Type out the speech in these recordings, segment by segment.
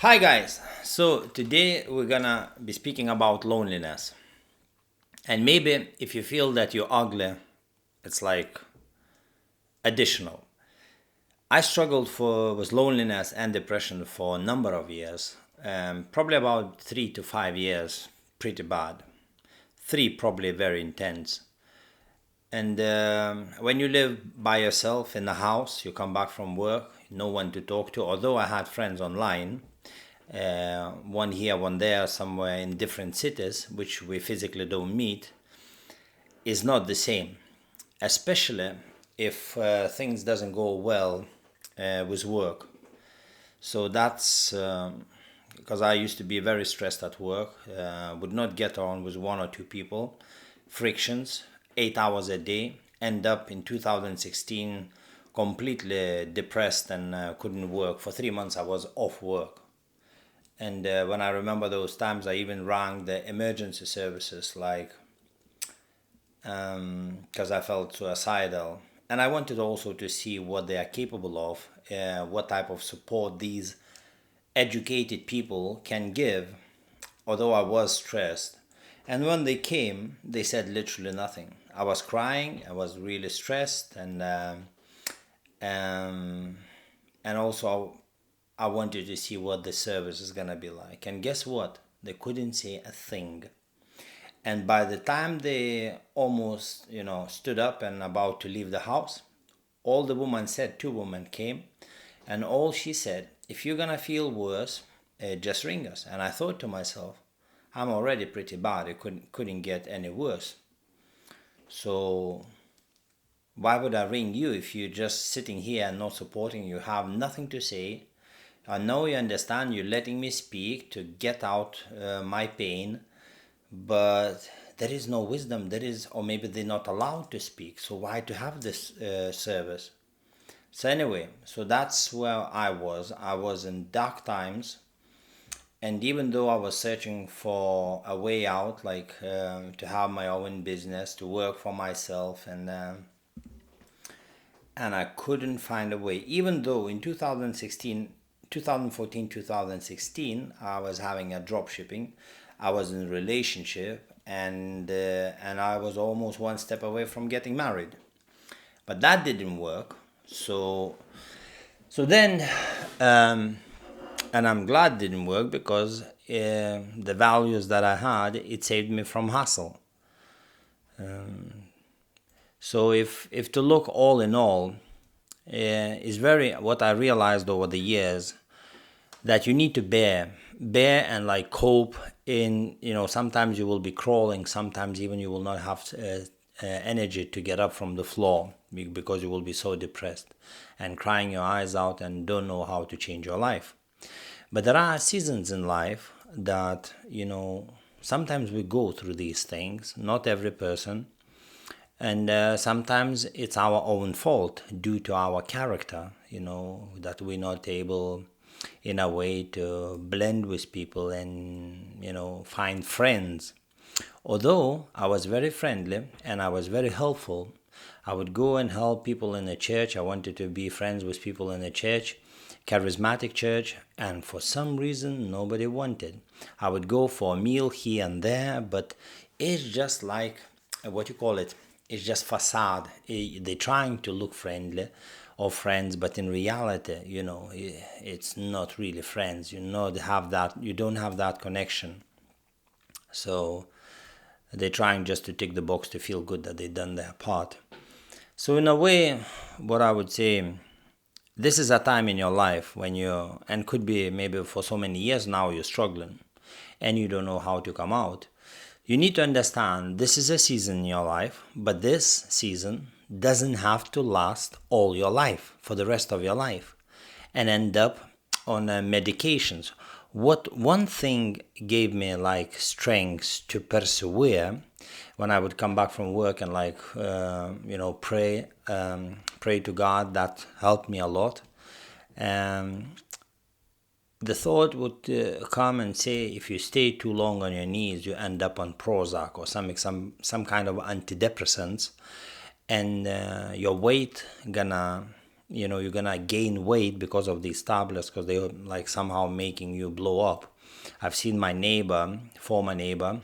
Hi guys. So today we're gonna be speaking about loneliness. And maybe if you feel that you're ugly, it's like additional. I struggled with loneliness and depression for a number of years, probably about 3 to 5 years, pretty bad. Three probably very intense. And when you live by yourself in the house, you come back from work, no one to talk to. Although I had friends online, one here, one there, somewhere in different cities, which we physically don't meet, is not the same. Especially if things doesn't go well with work. So that's because I used to be very stressed at work, would not get on with one or two people, frictions, 8 hours a day, end up in 2016 completely depressed and couldn't work. For 3 months I was off work. And when I remember those times, I even rang the emergency services, like, because I felt suicidal. And I wanted also to see what they are capable of, what type of support these educated people can give, although I was stressed. And when they came, they said literally nothing. I was crying, I was really stressed, um, and also I wanted to see what the service is gonna be like. And guess what? They couldn't say a thing. And by the time they almost, stood up and about to leave the house, all the woman said, two women came, and all she said, if you're gonna feel worse, just ring us. And I thought to myself, I'm already pretty bad. It couldn't get any worse. So why would I ring you if you're just sitting here and not supporting? You have nothing to say. I know you understand. You're letting me speak to get out my pain, but there is no wisdom. There is, or maybe they're not allowed to speak. So why to have this service? So anyway, so that's where I was. I was in dark times, and even though I was searching for a way out, like to have my own business, to work for myself, and I couldn't find a way. Even though in 2016, 2014, 2016, I was having a drop shipping, I was in a relationship, and I was almost one step away from getting married, but that didn't work. So then, um, and I'm glad it didn't work because the values that I had, it saved me from hustle. So if to look all in all, is very what I realized over the years, that you need to bear and like cope in, sometimes you will be crawling, sometimes even you will not have energy to get up from the floor because you will be so depressed and crying your eyes out and don't know how to change your life. But there are seasons in life that, sometimes we go through these things, not every person. And sometimes it's our own fault due to our character, that we're not able in a way to blend with people and, find friends. Although I was very friendly and I was very helpful, I would go and help people in the church. I wanted to be friends with people in the church, charismatic church, and for some reason nobody wanted. I would go for a meal here and there, but it's just like what you call it. It's just facade. They're trying to look friendly or friends, but in reality, it's not really friends. You don't have that connection. So they're trying just to tick the box to feel good that they've done their part. So in a way, what I would say, this is a time in your life when and could be maybe for so many years now, you're struggling and you don't know how to come out. You need to understand this is a season in your life, but this season doesn't have to last all your life, for the rest of your life, and end up on medications. What one thing gave me like strength to persevere when I would come back from work and like pray to God, that helped me a lot. Um, the thought would come and say, if you stay too long on your knees, you end up on Prozac or some kind of antidepressants, and your weight gonna you're gonna gain weight because of these tablets, because they're like somehow making you blow up. I've seen my former neighbor,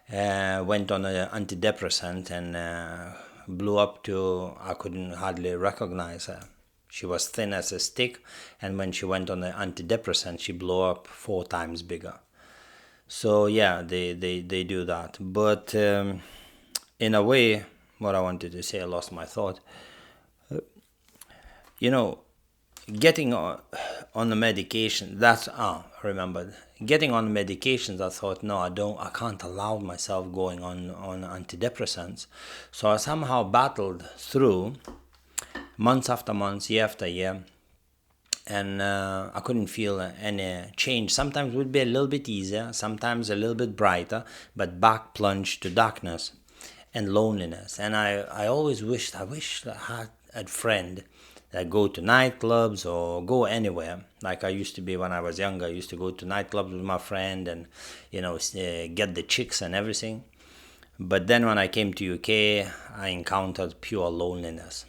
went on an antidepressant and blew up to, I couldn't hardly recognize her. She was thin as a stick, and when she went on an antidepressant, she blew up 4 times bigger. So yeah, they do that. But in a way, what I wanted to say, I lost my thought. Getting on the medication, I remembered. Getting on medications, I thought, no, I can't allow myself going on antidepressants. So I somehow battled through months after months, year after year, and I couldn't feel any change. Sometimes it would be a little bit easier, sometimes a little bit brighter, but back plunged to darkness and loneliness. And I always wished I had a friend that go to nightclubs or go anywhere like I used to be when I was younger. I used to go to nightclubs with my friend and get the chicks and everything. But then when I came to UK, I encountered pure loneliness.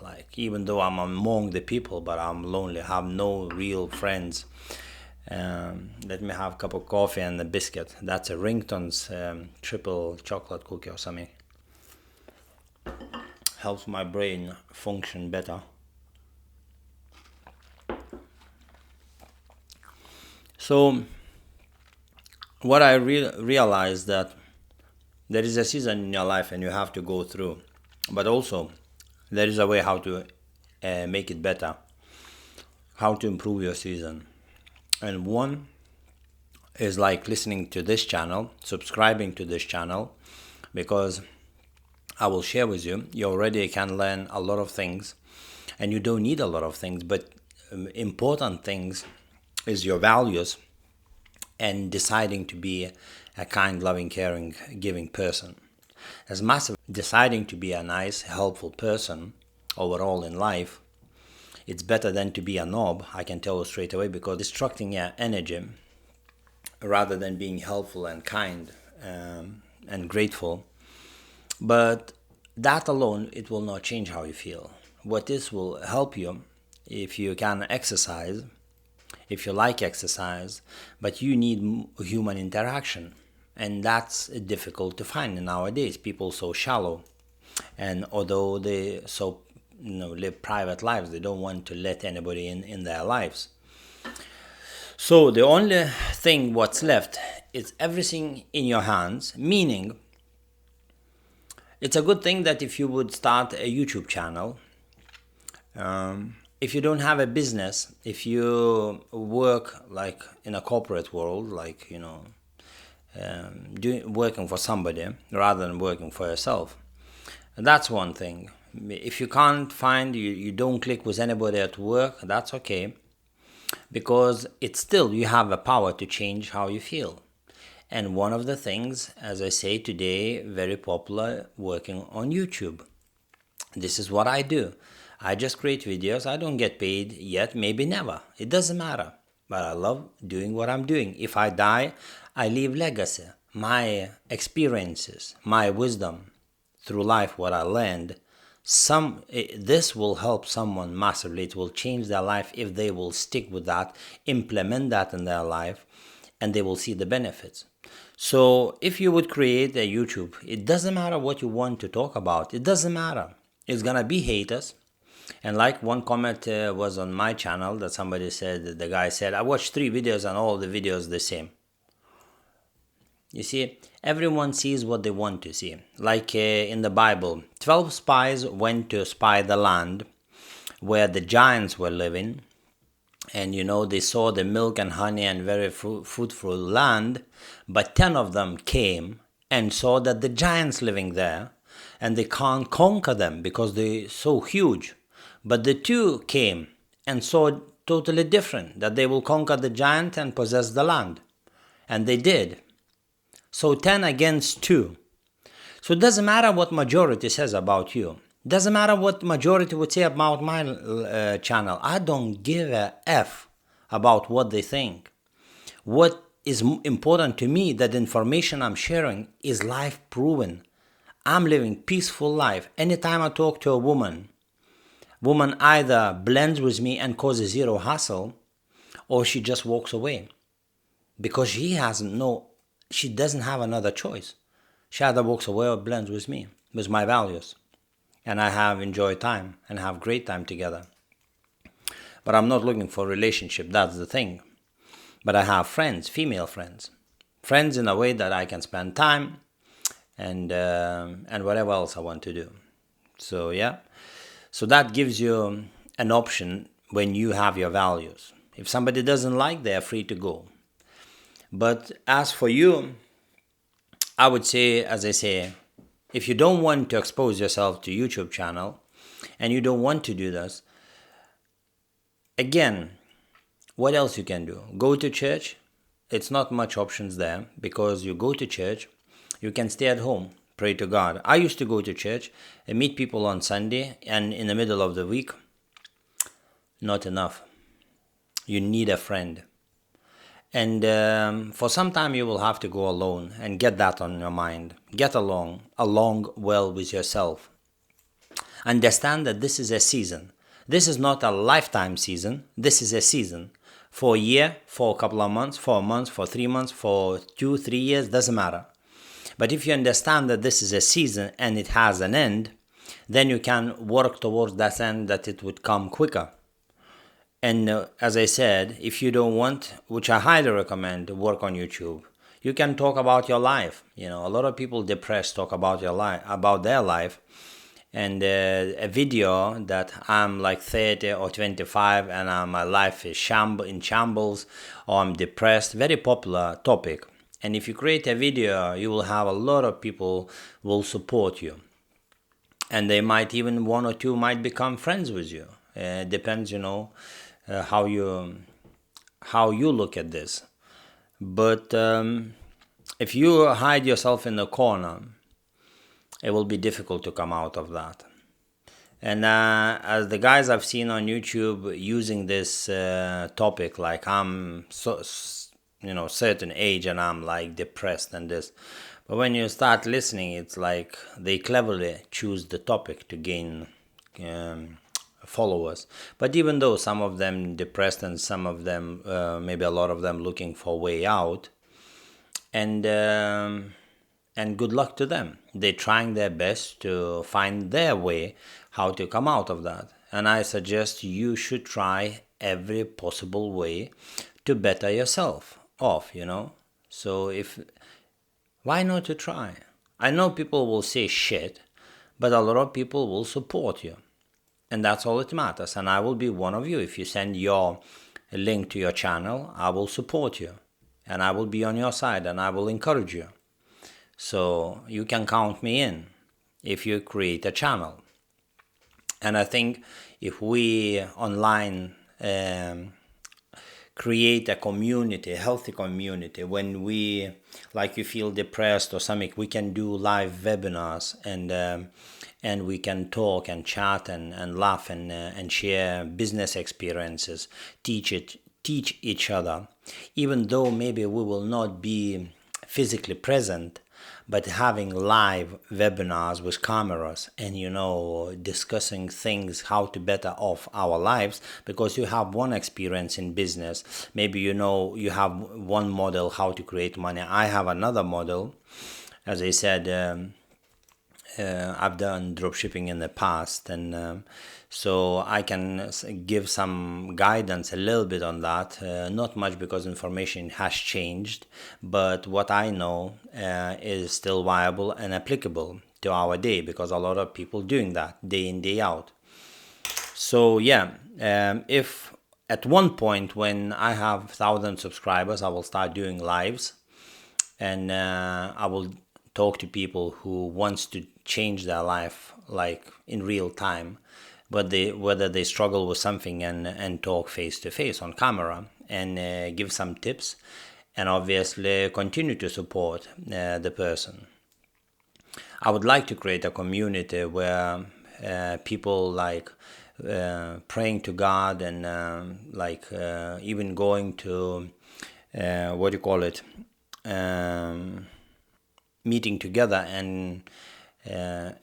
Like, even though I'm among the people, but I'm lonely. I have no real friends. Let me have a cup of coffee and a biscuit. That's a Rington's triple chocolate cookie or something. Helps my brain function better. So what I realized, that there is a season in your life and you have to go through, but also there is a way how to make it better, how to improve your season. And one is like listening to this channel, subscribing to this channel, because I will share with you, you already can learn a lot of things, and you don't need a lot of things, but important things is your values and deciding to be a kind, loving, caring, giving person. As massive deciding to be a nice, helpful person overall in life, it's better than to be a knob, I can tell you straight away, because destructing your energy rather than being helpful and kind and grateful. But that alone, it will not change how you feel. What this will help you, if you can exercise, if you like exercise, but you need human interaction. And that's difficult to find nowadays. People so shallow. And although they live private lives, they don't want to let anybody in their lives. So the only thing what's left is everything in your hands, meaning it's a good thing that if you would start a YouTube channel, if you don't have a business, if you work like in a corporate world, like, working for somebody rather than working for yourself, that's one thing. If you can't find, you don't click with anybody at work, that's okay, because it's still, you have a power to change how you feel. And one of the things, as I say today, very popular, working on YouTube. This is what I do. I just create videos. I don't get paid yet, maybe never. It doesn't matter. But I love doing what I'm doing. If I die, I leave legacy. My experiences, my wisdom through life, what I learned, this will help someone massively. It will change their life if they will stick with that, implement that in their life, and they will see the benefits. So if you would create a YouTube, it doesn't matter what you want to talk about. It doesn't matter. It's gonna be haters. And like one comment was on my channel that somebody said, the guy said, I watched 3 videos and all the videos the same. You see, everyone sees what they want to see. Like in the Bible, 12 spies went to spy the land where the giants were living. And they saw the milk and honey and very fruitful land, but 10 of them came and saw that the giants living there, and they can't conquer them because they're so huge. But the 2 came and saw totally different, that they will conquer the giant and possess the land. And they did. So 10 against 2. So it doesn't matter what majority says about you. Doesn't matter what majority would say about my channel. I don't give a F about what they think. What is important to me, that the information I'm sharing is life proven. I'm living peaceful life. Anytime I talk to a woman, Woman either blends with me and causes zero hassle, or she just walks away because she doesn't have another choice. She either walks away or blends with me, with my values. And I have enjoyed time and have great time together. But I'm not looking for a relationship, that's the thing. But I have friends, female friends. Friends in a way that I can spend time and whatever else I want to do. So yeah. So that gives you an option when you have your values. If somebody doesn't like, they are free to go. But as for you, I would say, as I say, if you don't want to expose yourself to YouTube channel and you don't want to do this, again, what else you can do? Go to church. It's not much options there because you go to church, you can stay at home, pray to God. I used to go to church and meet people on Sunday, and in the middle of the week, not enough. You need a friend. And for some time you will have to go alone and get that on your mind. Get along well with yourself. Understand that this is a season. This is not a lifetime season. This is a season. For a year, for a couple of months, for a month, for 3 months, for 2, 3 years, doesn't matter. But if you understand that this is a season and it has an end, then you can work towards that end, that it would come quicker. And as I said, if you don't want, which I highly recommend, work on YouTube. You can talk about your life. A lot of people depressed talk about their life. And a video that I'm like 30 or 25 and my life is in shambles, or I'm depressed, very popular topic. And if you create a video, you will have a lot of people will support you. And they might even, one or two might become friends with you. It depends, how you look at this. But if you hide yourself in the corner, it will be difficult to come out of that. And as the guys I've seen on YouTube using this topic, like I'm certain age and I'm like depressed and this. But when you start listening, it's like they cleverly choose the topic to gain followers. But even though some of them depressed and some of them, maybe a lot of them looking for a way out, and good luck to them. They're trying their best to find their way how to come out of that. And I suggest you should try every possible way to better yourself off, So why not to try? I know people will say shit, but a lot of people will support you. And that's all that matters. And I will be one of you. If you send your link to your channel, I will support you. And I will be on your side and I will encourage you. So you can count me in if you create a channel. And I think if we online create a community, a healthy community, when we, like you feel depressed or something, we can do live webinars and we can talk and chat and laugh and share business experiences, teach each other, even though maybe we will not be physically present, but having live webinars with cameras and discussing things how to better off our lives, because you have one experience in business, maybe you have one model how to create money, I have another model. As I said, I've done dropshipping in the past, and so I can give some guidance a little bit on that. Not much because information has changed, but what I know is still viable and applicable to our day, because a lot of people doing that day in, day out. So yeah, if at one point when I have 1,000 subscribers, I will start doing lives, and I will talk to people who wants to change their life like in real time, but whether they struggle with something, and talk face to face on camera and give some tips, and obviously continue to support the person. I would like to create a community where people like praying to God and even going to meeting together and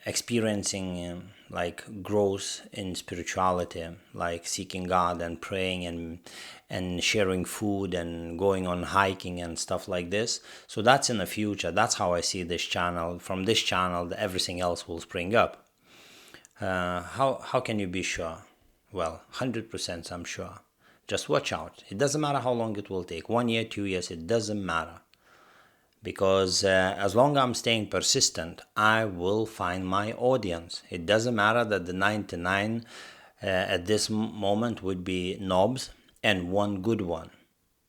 experiencing like growth in spirituality, like seeking God and praying and sharing food and going on hiking and stuff like this. So that's in the future. That's how I see this channel. From this channel, everything else will spring up. How can you be sure? Well, 100% I'm sure. Just watch out. It doesn't matter how long it will take. 1 year, 2 years, it doesn't matter. Because as long as I'm staying persistent, I will find my audience. It doesn't matter that the 99 at this moment would be knobs and one good one.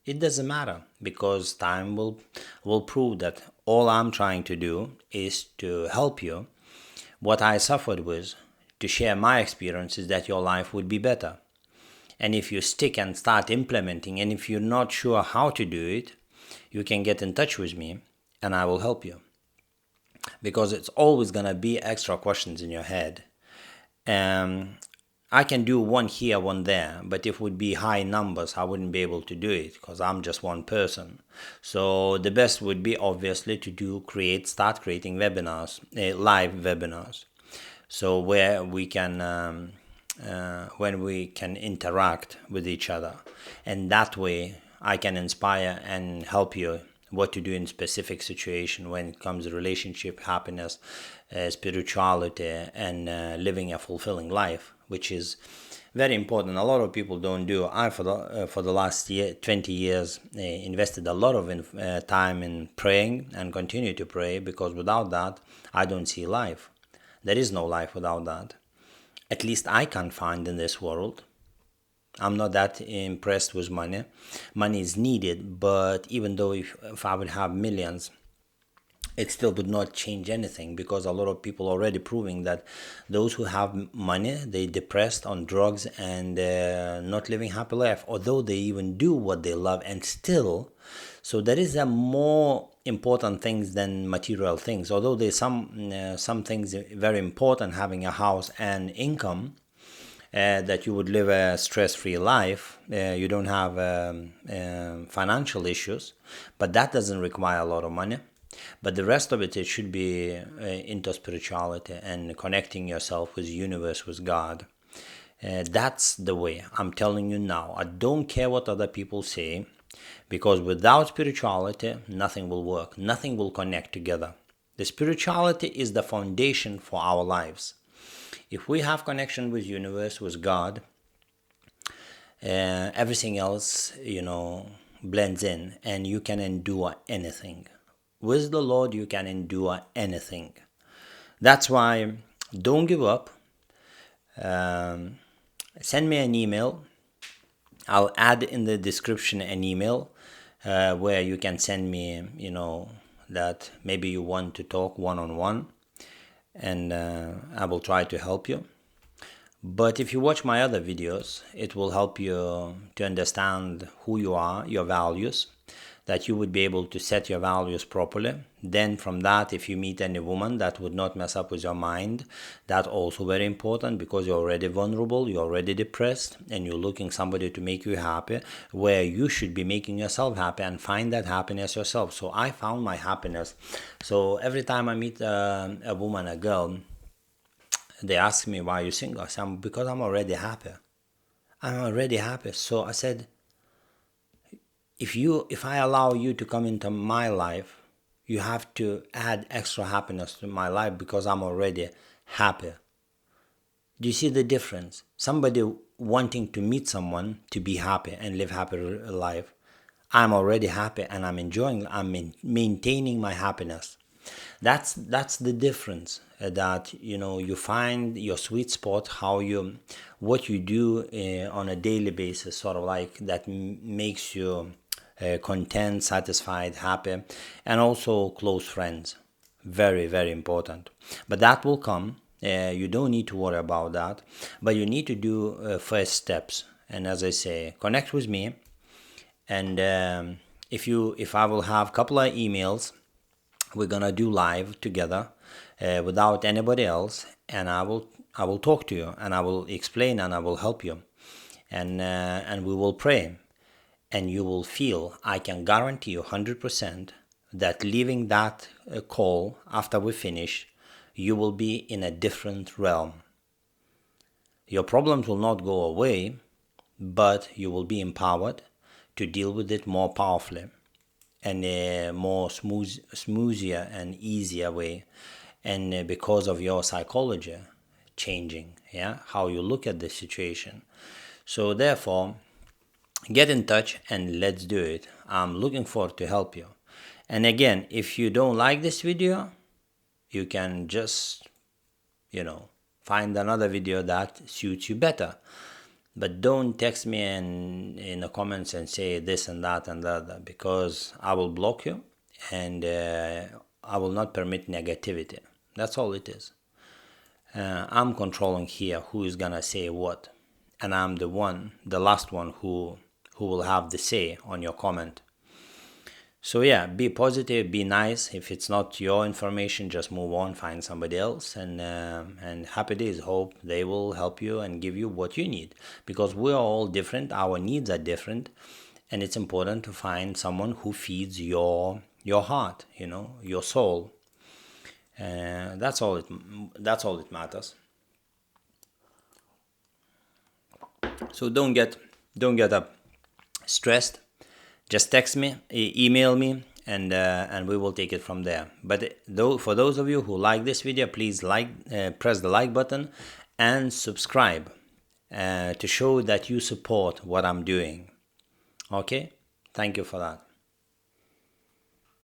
It doesn't matter, because time will prove that all I'm trying to do is to help you. What I suffered with, to share my experiences, that your life would be better. And if you stick and start implementing, and if you're not sure how to do it, you can get in touch with me and I will help you. Because it's always going to be extra questions in your head. I can do one here, one there, but if it would be high numbers, I wouldn't be able to do it because I'm just one person. So the best would be obviously to start creating webinars, live webinars. So where we can, when we can interact with each other, and that way I can inspire and help you what to do in specific situation when it comes to relationship, happiness, spirituality, and living a fulfilling life, which is very important. A lot of people don't do. I for the last 20 years invested a lot of time in praying and continue to pray, because without that I don't see life. There is no life without that. At least I can't find in this world. I'm not that impressed with money. Money is needed, but even though if I would have millions, it still would not change anything, because a lot of people already proving that those who have money, they depressed on drugs and not living happy life, although they even do what they love and still. So there is a more important things than material things. Although there's some things very important, having a house and income, that you would live a stress-free life, you don't have financial issues, but that doesn't require a lot of money. But the rest of it should be into spirituality and connecting yourself with the universe, with God. That's the way. I'm telling you now. I don't care what other people say, because without spirituality, nothing will work. Nothing will connect together. The spirituality is the foundation for our lives. If we have connection with universe, with God, everything else, blends in, and you can endure anything. With the Lord, you can endure anything. That's why don't give up. Send me an email. I'll add in the description an email where you can send me, that maybe you want to talk one-on-one, and I will try to help you. But if you watch my other videos, it will help you to understand who you are, your values, that you would be able to set your values properly. Then from that, if you meet any woman that would not mess up with your mind, that's also very important, because you're already vulnerable, you're already depressed, and you're looking somebody to make you happy, where you should be making yourself happy and find that happiness yourself. So I found my happiness. So every time I meet a woman, a girl, they ask me, why are you single? I said, because I'm already happy. I'm already happy. So I said, if I allow you to come into my life, you have to add extra happiness to my life, because I'm already happy. Do you see the difference? Somebody wanting to meet someone to be happy and live happy life. I'm already happy and I'm enjoying, I'm maintaining my happiness. That's the difference, that you find your sweet spot, what you do on a daily basis, sort of like that makes you content, satisfied, happy, and also close friends. Very, very important. But that will come. You don't need to worry about that, but you need to do first steps. And as I say, connect with me, and if I will have a couple of emails, we're gonna do live together without anybody else, and I will talk to you, and I will explain, and I will help you, and we will pray, and you will feel, I can guarantee you 100% that leaving that call after we finish, you will be in a different realm. Your problems will not go away, but you will be empowered to deal with it more powerfully and a more smoother and easier way. And because of your psychology changing, yeah, how you look at the situation. So therefore, get in touch and let's do it. I'm looking forward to help you. And again, if you don't like this video, you can just, find another video that suits you better. But don't text me in the comments and say this and that and that, because I will block you, and I will not permit negativity. That's all it is. I'm controlling here who is gonna say what, and I'm the last one who will have the say on your comment. So yeah, be positive, be nice. If it's not your information, just move on, find somebody else, and happy days. Hope they will help you and give you what you need, because we are all different. Our needs are different, and it's important to find someone who feeds your heart, your soul. That's all it matters. So don't get up stressed. Just text me, email me, and we will take it from there. But for those of you who like this video, please press the like button and subscribe to show that you support what I'm doing. Okay, thank you for that.